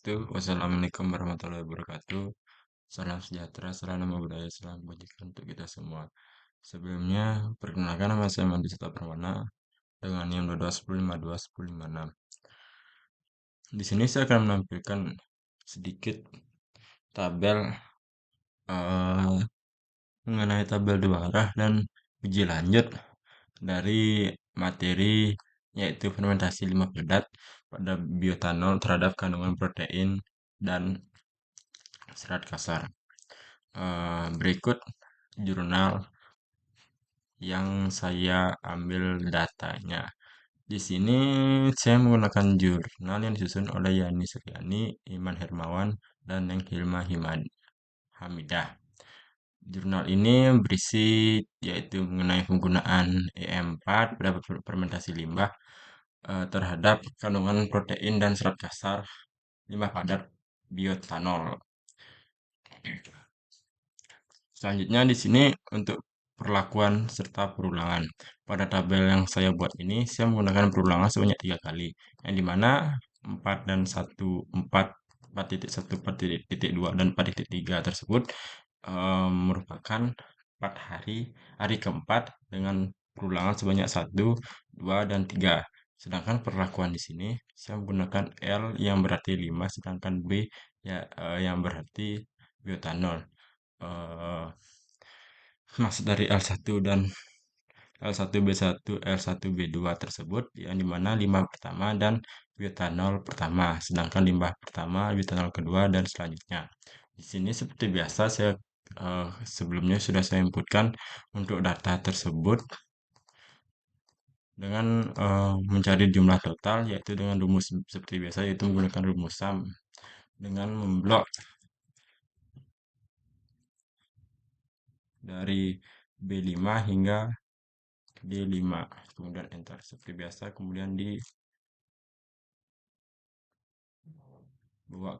Wassalamualaikum warahmatullahi wabarakatuh. Salam sejahtera, salam nama budaya, salam kebajikan untuk kita semua. Sebelumnya, perkenalkan nama saya Mandi Seta Permana dengan NIM 2210521056. Di sini saya akan menampilkan sedikit tabel eh, mengenai tabel dua arah dan uji lanjut dari materi yaitu fermentasi limbah padat pada bioetanol terhadap kandungan protein dan serat kasar. Berikut jurnal yang saya ambil datanya. Di sini saya menggunakan jurnal yang disusun oleh Yani Suryani, Iman Hermawan, dan Neng Hilma Hamidah. Jurnal ini berisi yaitu mengenai penggunaan EM4 pada fermentasi limbah terhadap kandungan protein dan serat kasar limbah padat bioetanol. Selanjutnya di sini untuk perlakuan serta perulangan. Pada tabel yang saya buat ini, saya menggunakan perulangan sebanyak 3 kali, yang dimana 4 dan 1, 4.1, 4.2, dan 4.3 tersebut merupakan 4 hari keempat dengan perulangan sebanyak 1, 2, dan 3. Sedangkan perlakuan di sini saya menggunakan L yang berarti 5, sedangkan B ya, yang berarti bioetanol. eh, Maksud dari L1 dan L1B1, L1B2 tersebut yang dimana limbah pertama dan bioetanol pertama, sedangkan limbah pertama, bioetanol kedua, dan selanjutnya. Di sini seperti biasa sebelumnya sudah saya inputkan untuk data tersebut dengan mencari jumlah total yaitu dengan rumus seperti biasa yaitu menggunakan rumus SUM dengan memblok dari B5 hingga D5, kemudian enter seperti biasa, kemudian dibawa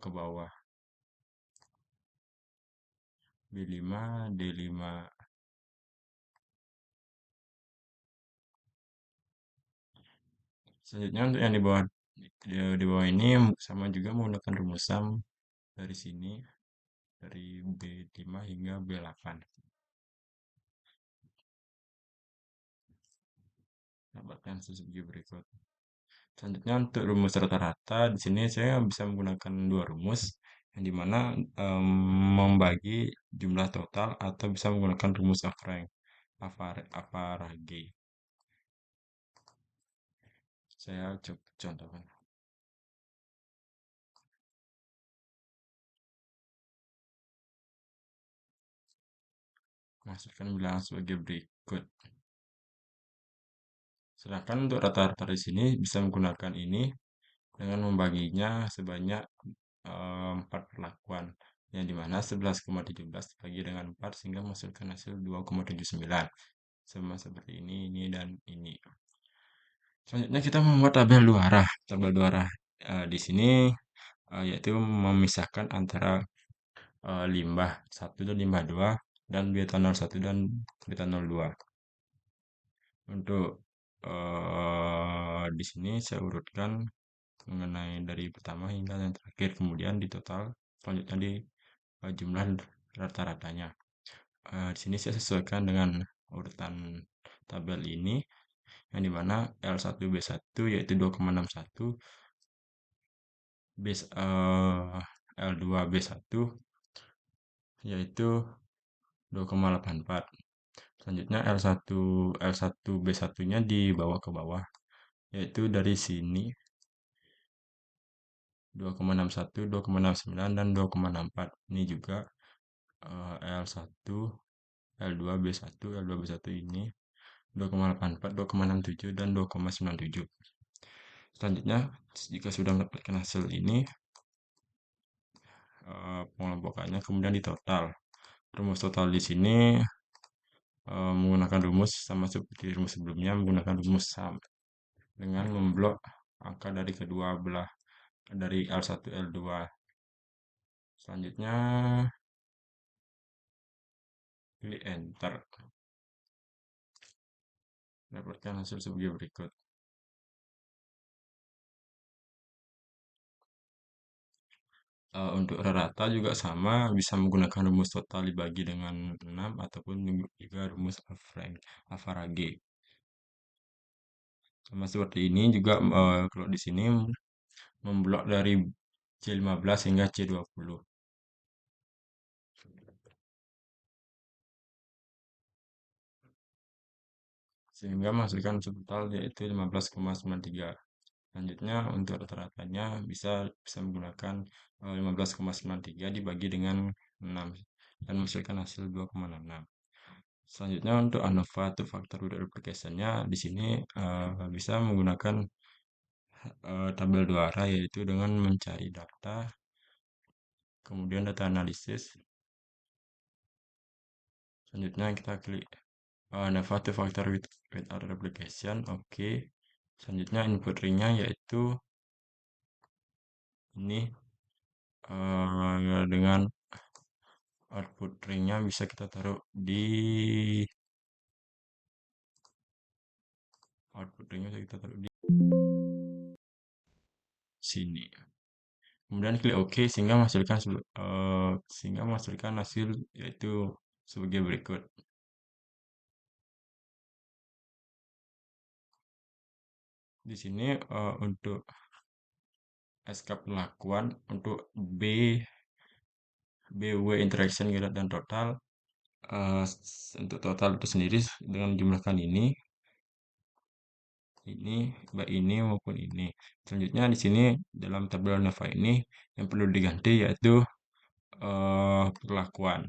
ke bawah B5, D5. Selanjutnya untuk yang di bawah ini sama juga menggunakan rumus SUM dari sini dari B5 hingga B8. Dapatkan sebagai berikut. Selanjutnya untuk rumus rata-rata di sini saya bisa menggunakan dua rumus yang dimana membagi jumlah total atau bisa menggunakan rumus Afarage. Saya coba contohkan. Masukkan bilangan sebagai berikut. Sedangkan untuk rata-rata di sini bisa menggunakan ini dengan membaginya sebanyak 4 perlakuan yang dimana 11,17 dibagi dengan 4 sehingga menghasilkan hasil 2,79 sama seperti ini dan ini. Selanjutnya kita membuat tabel dua arah. Tabel dua arah di sini yaitu memisahkan antara limbah 1 dan limbah 2 dan bioetanol 1 dan bioetanol 2. Untuk di sini saya urutkan mengenai dari pertama hingga yang terakhir, kemudian di total, selanjutnya di jumlah rata-ratanya. Di sini saya sesuaikan dengan urutan tabel ini, yang dimana L1B1 yaitu 2,61, L2B1 yaitu 2,84. Selanjutnya L1B1-nya dibawa ke bawah, yaitu dari sini 2,61, 2,69, dan 2,64. Ini juga L1, L2B1, L2B1 ini 2,84, 2,67, dan 2,97. Selanjutnya, jika sudah mendapatkan hasil ini, pengelompokannya kemudian di total. Rumus total di sini menggunakan rumus sama seperti rumus sebelumnya, menggunakan rumus SUM dengan memblok angka dari kedua belah dari L1, L2. Selanjutnya, pilih enter. Dapatkan hasil sebagai berikut. Untuk rata juga sama, bisa menggunakan rumus total dibagi dengan 6 ataupun juga rumus Average. Sama seperti ini juga kalau di sini memblok dari C15 hingga C20. Sehingga menghasilkan total yaitu 15,93. Selanjutnya untuk rata-ratanya bisa bisa menggunakan 15,93 dibagi dengan 6 dan menghasilkan hasil 2,66. Selanjutnya untuk ANOVA atau faktor multiplication-nya di sini bisa menggunakan tabel dua arah yaitu dengan mencari data, kemudian data analisis. Selanjutnya kita klik ANOVA atau faktor without replication, oke. Selanjutnya input ringnya yaitu ini dengan output ringnya bisa kita taruh di sini. Kemudian klik OK sehingga menghasilkan hasil yaitu sebagai berikut. Di sini untuk SK pengakuan untuk BW interaction gerak dan total untuk total itu sendiri dengan jumlahkan baik ini maupun ini. Selanjutnya di sini dalam tabel Nova ini yang perlu diganti yaitu perlakuan.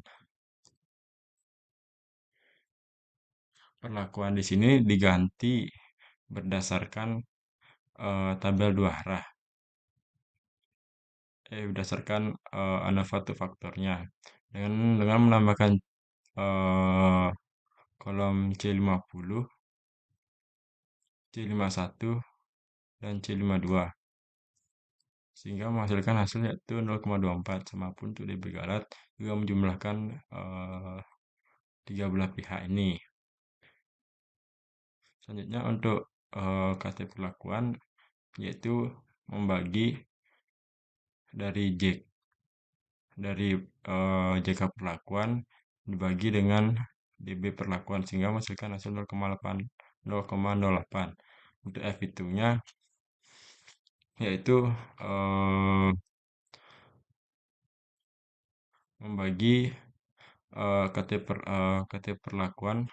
Perlakuan di sini diganti berdasarkan tabel dua arah. Berdasarkan ANOVA faktornya dengan menambahkan eh, kolom C50, C51, dan C52 sehingga menghasilkan hasil yaitu 0,24 sama pun untuk DB Galat juga menjumlahkan tiga belah pihak ini. Selanjutnya untuk KT perlakuan yaitu membagi dari JK perlakuan dibagi dengan DB perlakuan sehingga menghasilkan hasil 0,08. Untuk F hitungnya yaitu membagi KT perlakuan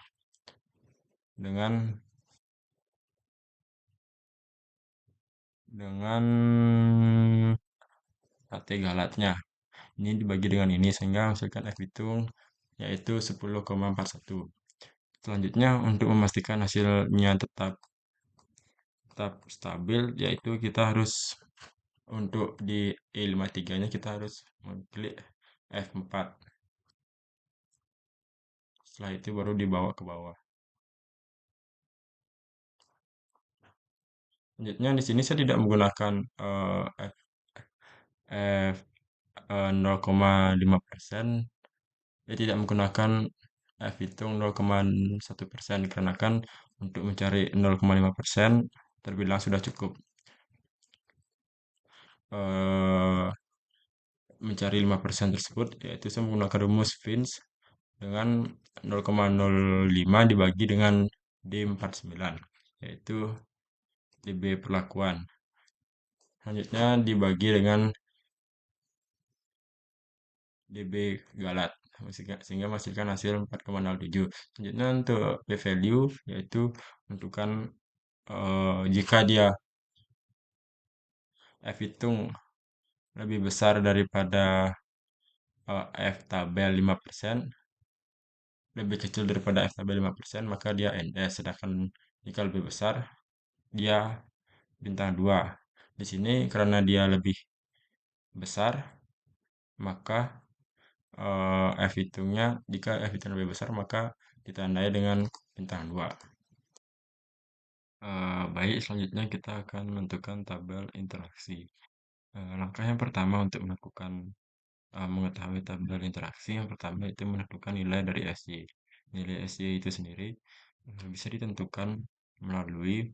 dengan KT galatnya. Ini dibagi dengan ini sehingga menghasilkan F hitung yaitu 10,41. Selanjutnya untuk memastikan hasilnya tetap stabil yaitu kita harus untuk di E53-nya kita harus mengklik F4. Setelah itu baru dibawa ke bawah. Selanjutnya di sini saya tidak menggunakan F, F 0,5%. Saya tidak menggunakan F hitung 0,1% karena kan untuk mencari 0,5% terbilang sudah cukup. Mencari 5% tersebut yaitu saya menggunakan rumus Fins dengan 0,05 dibagi dengan D49 yaitu DB perlakuan. Selanjutnya dibagi dengan DB galat sehingga menghasilkan hasil 4,07. Selanjutnya untuk P value yaitu menentukan jika dia F hitung lebih besar daripada F tabel 5%, lebih kecil daripada F tabel 5%, maka dia NS. Sedangkan jika lebih besar, dia bintang 2. Di sini karena dia lebih besar, maka F hitungnya, jika F hitung lebih besar, maka ditandai dengan bintang 2. Baik, selanjutnya kita akan menentukan tabel interaksi. Langkah yang pertama untuk mengetahui tabel interaksi, yang pertama itu menentukan nilai dari SY. Nilai SY itu sendiri bisa ditentukan melalui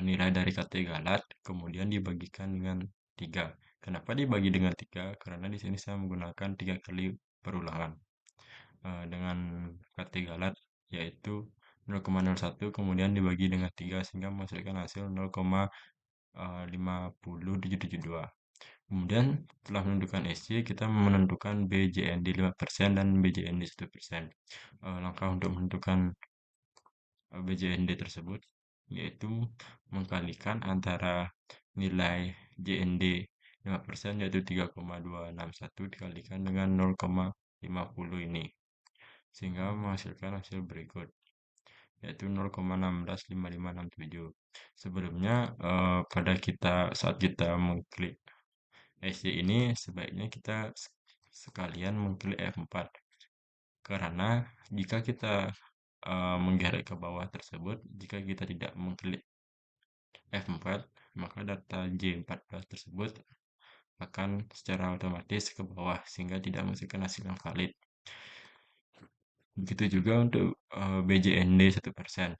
nilai dari KT galat, kemudian dibagikan dengan 3. Kenapa dibagi dengan 3? Karena di sini saya menggunakan 3 kali perulangan dengan kata yaitu 0,01 kemudian dibagi dengan 3 sehingga menghasilkan hasil 0,5072. Kemudian setelah menentukan SC, kita menentukan BJND 5% dan BJND 1%. Langkah untuk menentukan BJND tersebut yaitu mengkalikan antara nilai JND 5% yaitu 3,261 dikalikan dengan 0,50 ini sehingga menghasilkan hasil berikut yaitu 0,165567. Sebelumnya saat kita mengklik SC ini sebaiknya kita sekalian mengklik F4 karena jika kita menggerak ke bawah tersebut, jika kita tidak mengklik F4 maka data J14 tersebut akan secara otomatis ke bawah sehingga tidak menghasilkan hasil yang valid. Begitu juga untuk BJND 1%.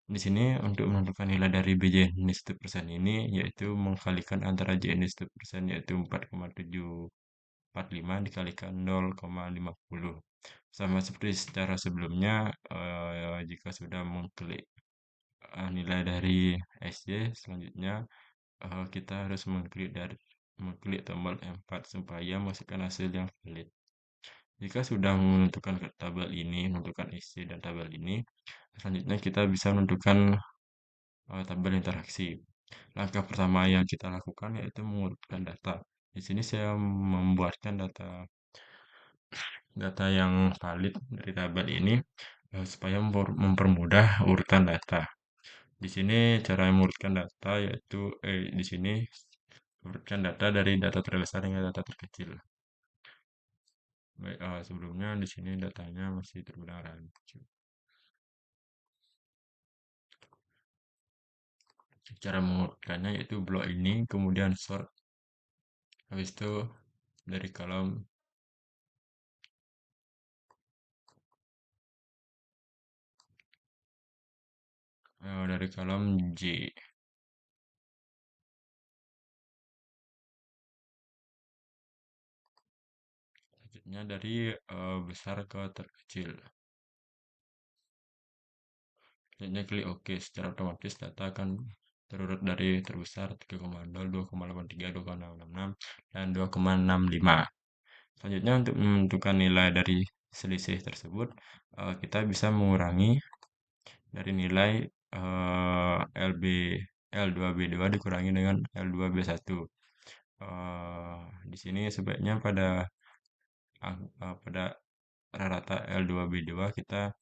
Di sini untuk menentukan nilai dari BJND 1% ini yaitu mengkalikan antara JND 1% yaitu 4,745 dikalikan 0,50. Sama seperti secara sebelumnya, jika sudah mengklik nilai dari SJ, selanjutnya kita harus mengklik tombol F4 supaya menghasilkan hasil yang valid. Jika sudah menentukan tabel ini, menentukan isi dan tabel ini, selanjutnya kita bisa menentukan tabel interaksi. Langkah pertama yang kita lakukan yaitu mengurutkan data. Di sini saya membuatkan data yang valid dari tabel ini supaya mempermudah urutan data. Di sini cara mengurutkan data yaitu di sini urutkan data dari data terbesar hingga data terkecil. Baik, sebelumnya di sini datanya masih terbilang rancu. Cara mengurutkannya yaitu blok ini, kemudian sort, habis itu dari kolom J. Selanjutnya dari besar ke terkecil. Selanjutnya klik OK. Secara otomatis data akan terurut dari terbesar 3,0, 2,83, 2,666, dan 2,65. Selanjutnya untuk menentukan nilai dari selisih tersebut, kita bisa mengurangi dari nilai LB L2B2 dikurangi dengan L2B1. Di sini sebaiknya pada rata L2B2 kita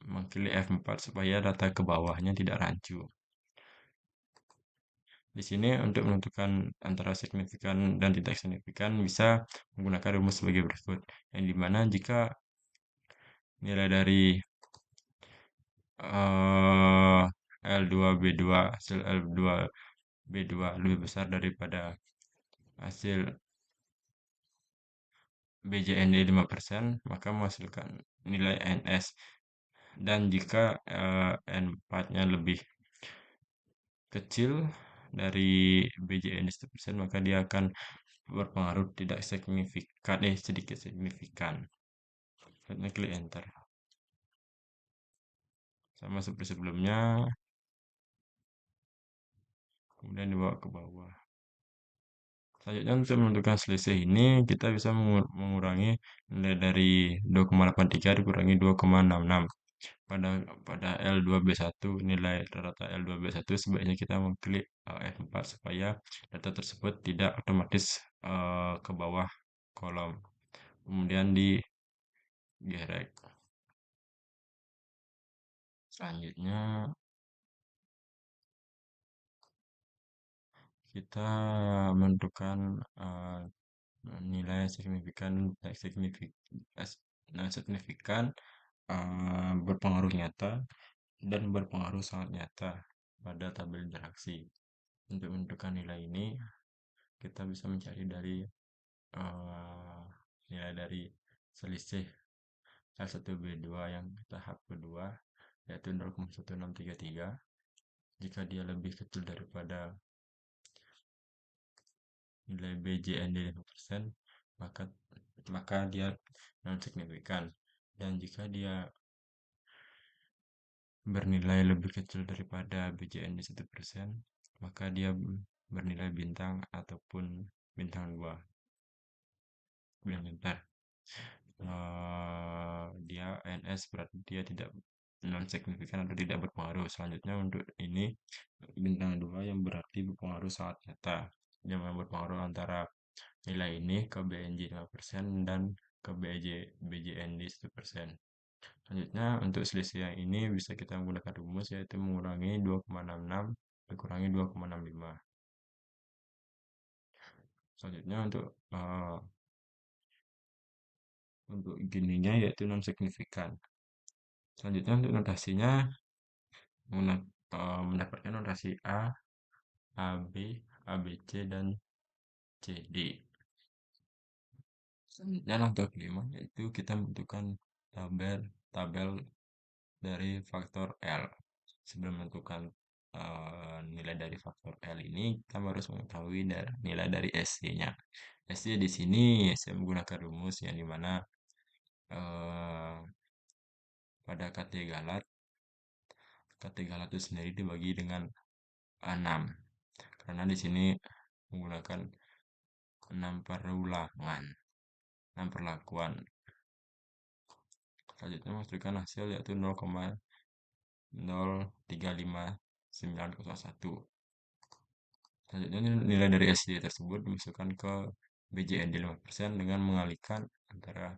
mengklik F4 supaya data ke bawahnya tidak rancu. Di sini untuk menentukan antara signifikan dan tidak signifikan bisa menggunakan rumus sebagai berikut. Yang dimana jika nilai dari L2B2 hasil L2B2 lebih besar daripada hasil BJND 5%, maka menghasilkan nilai NS. Dan jika N4-nya lebih kecil dari BJND 1%, maka dia akan berpengaruh tidak signifikan, sedikit signifikan. Selanjutnya klik enter. Sama seperti sebelumnya, kemudian dibawa ke bawah. Selanjutnya untuk menentukan selisih ini kita bisa mengurangi nilai dari 2,83 dikurangi 2,66. Pada L2B1 nilai rata L2B1 sebaiknya kita mengklik F4 supaya data tersebut tidak otomatis ke bawah kolom. Kemudian digerek. Selanjutnya kita menentukan nilai signifikan signifikan berpengaruh nyata dan berpengaruh sangat nyata pada tabel interaksi. Untuk menentukan nilai ini kita bisa mencari dari nilai dari selisih L1B2 yang tahap kedua yaitu 0,1633. Jika dia lebih kecil daripada nilai BJND 5%, maka maka dia non signifikan. Dan jika dia bernilai lebih kecil daripada BJND 1%, maka dia bernilai bintang ataupun bintang 2. Bentar. Dia NS berarti dia tidak non signifikan atau tidak berpengaruh. Selanjutnya untuk ini bintang 2 yang berarti berpengaruh sangat nyata. Yang berpengaruh antara nilai ini ke BNJ 5% dan ke BJND 1%. Selanjutnya untuk selisih yang ini bisa kita menggunakan rumus, yaitu mengurangi 2,66 dikurangi 2,65. Selanjutnya untuk gininya yaitu non signifikan. Selanjutnya untuk notasinya mendapatkan notasi A, AB, ABC, dan CD. Selanjutnya langkah kelima yaitu kita membutuhkan tabel dari faktor L. Sebelum menentukan nilai dari faktor L ini, kita harus mengetahui nilai dari SC-nya. SC di sini saya menggunakan rumus yang dimana pada KT galat itu sendiri dibagi dengan 6. Karena di sini menggunakan 6 perulangan, 6 perlakuan. Selanjutnya masukkan hasil yaitu 0,035901. Selanjutnya nilai dari SJ tersebut dimasukkan ke BJND 5% dengan mengalihkan antara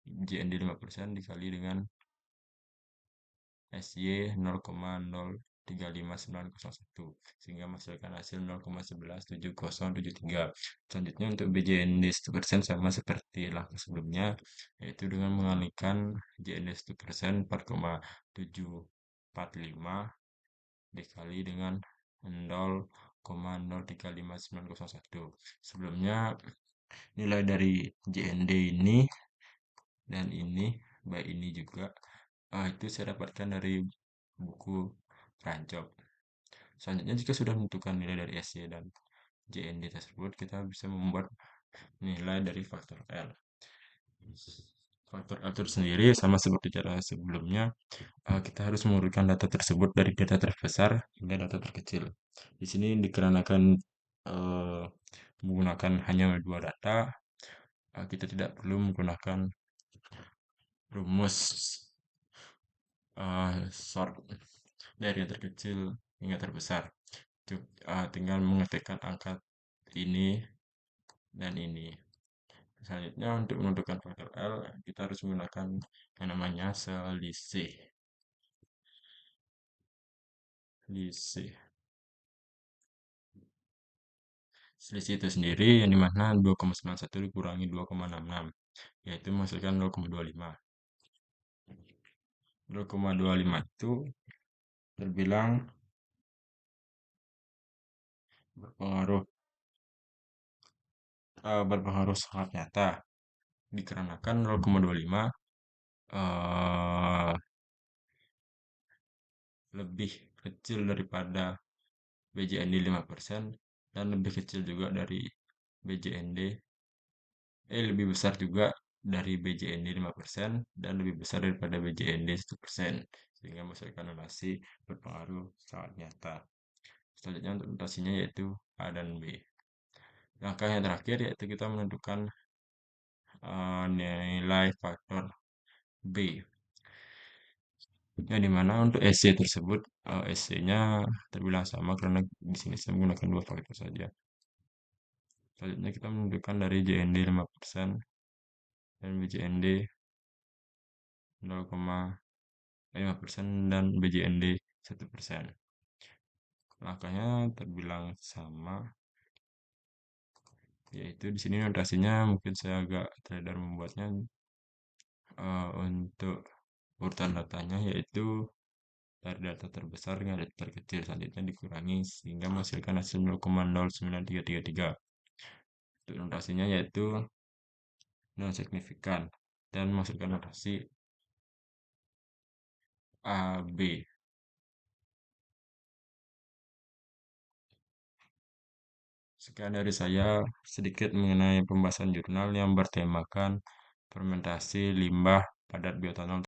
JND 5% dikali dengan SY 0,035901 sehingga menghasilkan hasil 0,117073. Selanjutnya untuk BJND 1% sama seperti langkah sebelumnya, yaitu dengan mengalihkan JND 1% 4,745 dikali dengan 0,035901. Sebelumnya nilai dari JND ini dan ini baik ini juga itu saya dapatkan dari buku Rancop. Selanjutnya jika sudah menentukan nilai dari SY dan JND tersebut, kita bisa membuat nilai dari faktor L. Faktor L itu sendiri sama seperti cara sebelumnya, kita harus mengurutkan data tersebut dari data terbesar hingga data terkecil. Di sini dikarenakan menggunakan hanya dua data, kita tidak perlu menggunakan rumus sort dari yang terkecil hingga terbesar. Tinggal mengetikkan angka ini dan ini. Selanjutnya untuk menentukan faktor L, kita harus menggunakan yang namanya selisih. Selisih itu sendiri yang dimana 2,91 dikurangi 2,66, yaitu menghasilkan 0,25. 0,25 itu terbilang berpengaruh sangat nyata dikarenakan 0,25 eh, lebih kecil daripada BJND 5% dan lebih kecil juga dari BJND lebih besar juga dari BJND 5% dan lebih besar daripada BJND 1%, sehingga menghasilkan notasi berpengaruh sangat nyata. Selanjutnya untuk notasinya yaitu A dan B. Langkah yang terakhir yaitu kita menentukan nilai faktor B, yang dimana untuk SC tersebut SC-nya terbilang sama karena di sini saya menggunakan dua faktor saja. Selanjutnya kita menentukan dari JND 5% dan BJND 0,5% dan BJND 1%. Langkahnya terbilang sama, yaitu di sini notasinya mungkin saya agak teledor membuatnya. Untuk urutan datanya yaitu dari data terbesar dengan data terkecil, selanjutnya dikurangi sehingga menghasilkan hasil 0,09333. Untuk notasinya yaitu non signifikan dan menghasilkan notasi AB. Sekian dari saya sedikit mengenai pembahasan jurnal yang bertemakan fermentasi limbah padat bioetanol